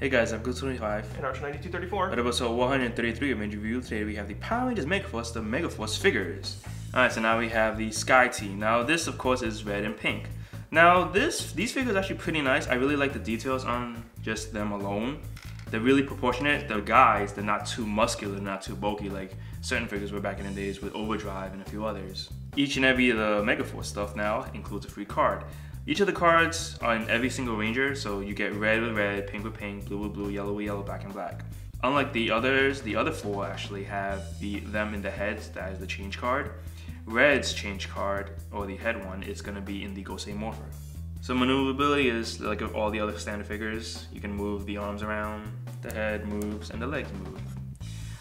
Hey guys, I'm Good25 and Arch9234. At episode 133 of Major Review. Today we have the Power Rangers MegaForce, the MegaForce figures. Alright, so now we have the Sky Team. Now this of course is red and pink. Now these figures are actually pretty nice. I really like the details on just them alone. They're really proportionate. The guys, they're not too muscular, not too bulky like certain figures were back in the days with Overdrive and a few others. Each and every of the MegaForce stuff now includes a free card. Each of the cards are in every single ranger, so you get red with red, pink with pink, blue with blue, yellow with yellow, black and black. Unlike the others, the other four actually have them in the heads, that is the change card. Red's change card, or the head one, is going to be in the Gosei Morpher. So maneuverability is like all the other standard figures. You can move the arms around, the head moves, and the legs move.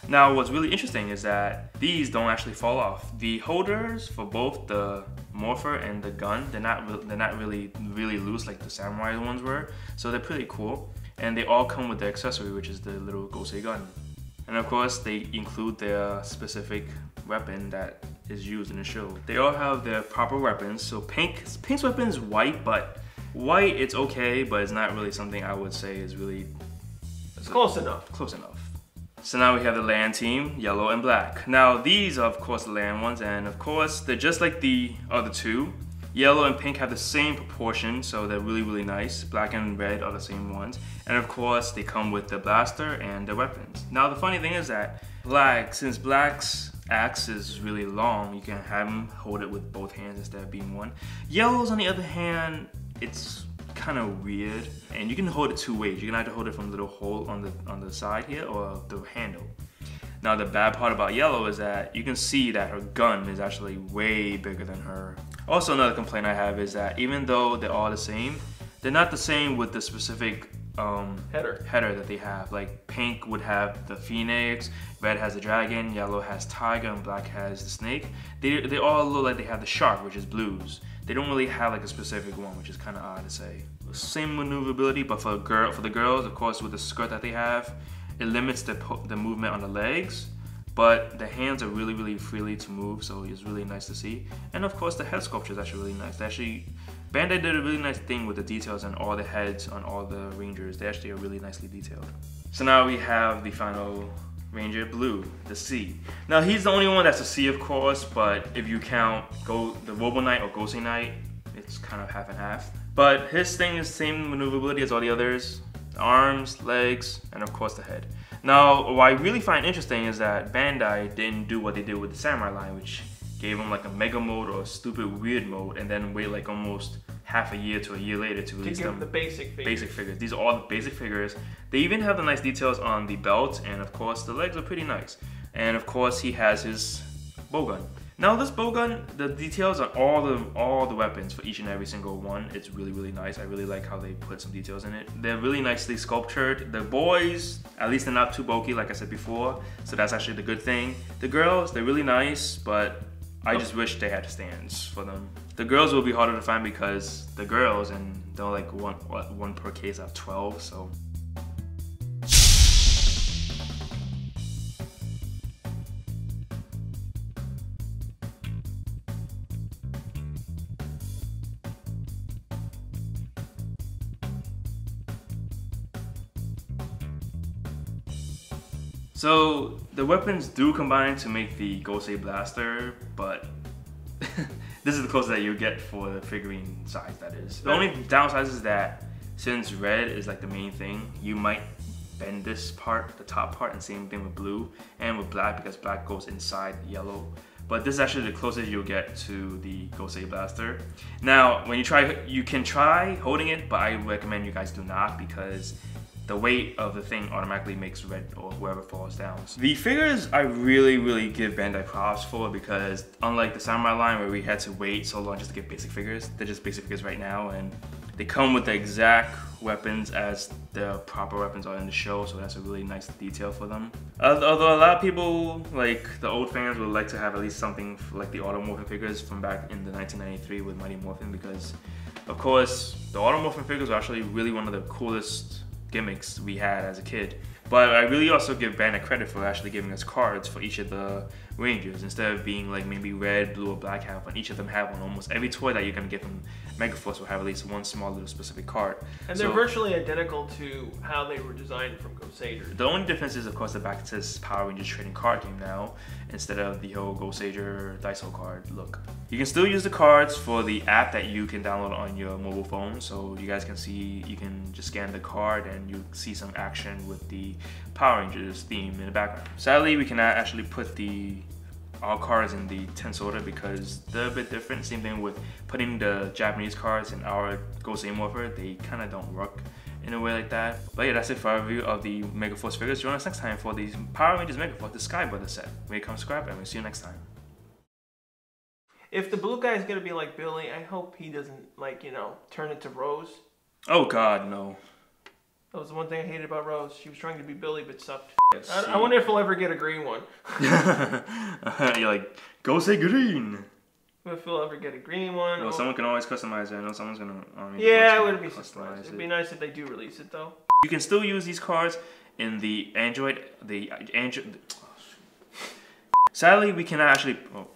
Now what's really interesting is that these don't actually fall off. The holders for both the morpher and the gun, they're not really loose like the samurai ones were, so they're pretty cool. And they all come with the accessory, which is the little Gosei gun. And of course they include their specific weapon that is used in the show. They all have their proper weapons. So Pink's weapon is white, but white it's okay, but it's not really something I would say is really... It's close enough. Close enough. So now we have the land team, yellow and black. Now these are of course the land ones, and of course they're just like the other two. Yellow and pink have the same proportion, so they're really nice. Black and red are the same ones. And of course they come with the blaster and the weapons. Now the funny thing is that since Black's axe is really long, you can have him hold it with both hands instead of being one. Yellow's on the other hand, it's kind of weird, and you can hold it two ways. You can either hold it from the little hole on the side here or the handle. Now the bad part about yellow is that you can see that her gun is actually way bigger than her. Also another complaint I have is that even though they're all the same, they're not the same with the specific header that they have. Like pink would have the phoenix, red has the dragon, yellow has tiger, and black has the snake. They all look like they have the shark, which is blues. They don't really have like a specific one, which is kind of odd to say. Same maneuverability, but for the girls, of course, with the skirt that they have, it limits the movement on the legs, but the hands are really freely to move, so it's really nice to see. And of course, the head sculpture is actually really nice. Bandai did a really nice thing with the details on all the heads on all the rangers. They actually are really nicely detailed. So now we have the final Ranger Blue, the C. Now he's the only one that's a C, of course, but if you count the Robo Knight or Gosei Knight, it's kind of half and half. But his thing is the same maneuverability as all the others. The arms, legs, and of course the head. Now, what I really find interesting is that Bandai didn't do what they did with the Samurai line, which gave him like a mega mode or a stupid weird mode, and then wait like almost half a year to a year later to release them. The basic figures. These are all the basic figures. They even have the nice details on the belt, and of course the legs are pretty nice. And of course he has his bowgun. Now this bowgun, the details on all the weapons for each and every single one, it's really nice. I really like how they put some details in it. They're really nicely sculptured. The boys, at least they're not too bulky like I said before, so that's actually the good thing. The girls, they're really nice, but I just wish they had stands for them. The girls will be harder to find because the girls, and they're like one per case out of 12, so. So the weapons do combine to make the Gosei blaster, but this is the closest that you get for the figurine size, that is. The only downside is that since red is like the main thing, you might bend this part, the top part, and same thing with blue and with black because black goes inside yellow. But this is actually the closest you'll get to the Gosei blaster. Now, when you can try holding it, but I recommend you guys do not because the weight of the thing automatically makes red or whoever falls down. The figures I really give Bandai props for, because unlike the Samurai line where we had to wait so long just to get basic figures, they're just basic figures right now, and they come with the exact weapons as the proper weapons are in the show, so that's a really nice detail for them. Although a lot of people, like the old fans, would like to have at least something like the Automorphin figures from back in the 1993 with Mighty Morphin, because of course the Automorphin figures were actually really one of the coolest gimmicks we had as a kid. But I really also give Bandai credit for actually giving us cards for each of the Rangers, instead of being like maybe red, blue, or black have one. Each of them have one. Almost every toy that you're gonna get from MegaForce will have at least one small little specific card. And they're virtually identical to how they were designed from Go-Sager. The only difference is, of course, the back says Power Rangers trading card game now, instead of the whole Go-Sager Daiso card look. You can still use the cards for the app that you can download on your mobile phone, so you guys can see, you can just scan the card and you see some action with the Power Rangers theme in the background. Sadly, we cannot actually put our cards in the tense order because they're a bit different. Same thing with putting the Japanese cards in our Go-Sager Morpher. They kind of don't work in a way like that. But yeah, that's it for our review of the MegaForce figures. Join us next time for the Power Rangers MegaForce, the Sky Brother set. When it comes to scrap, and we'll see you next time. If the blue guy is gonna be like Billy, I hope he doesn't, like, you know, turn into Rose. Oh God, no. That was the one thing I hated about Rose. She was trying to be Billy, but sucked. Yes, I wonder if we'll ever get a green one. You're like, go say green. If we'll ever get a green one. Well, someone can always customize it. I know someone's gonna. Yeah, I wouldn't be surprised. It'd be nice if they do release it though. You can still use these cards in the Android. Sadly, we cannot actually. Oh.